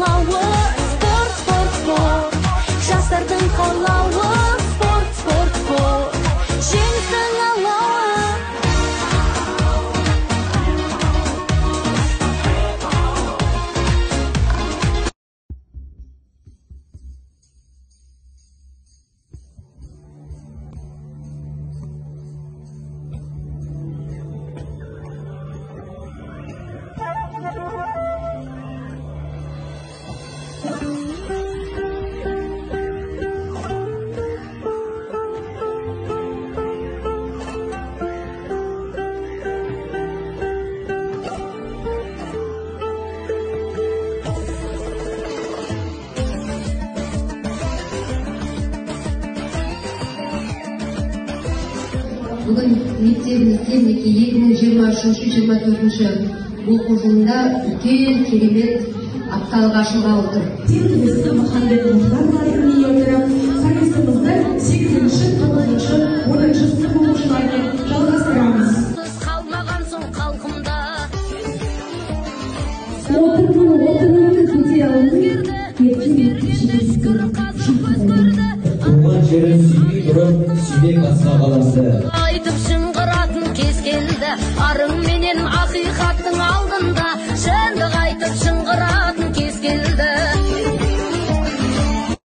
қалауы спорт, спорт, спорт. Жастардың қалауы спорт, спорт, спорт. Жеңістің алауы. Бүгін мектебімізде 2023-2024 оқу жылында үлкен керемет апталық ашылғалы отыр. Теңізді Махамбет Мұхтарбаевтың отырып, сайысымызды 8-ші, 9-ші, 10-ші сынып оқушыларымен жалғастырамыз. Қалмаған соң қалқымда. Отыруымды көтере алмай, Туған жерін сүймей тұрып, сүймек асқа қаласы. Айтып шыңғыратын кез келді, арың менен ақиқаттың алдында.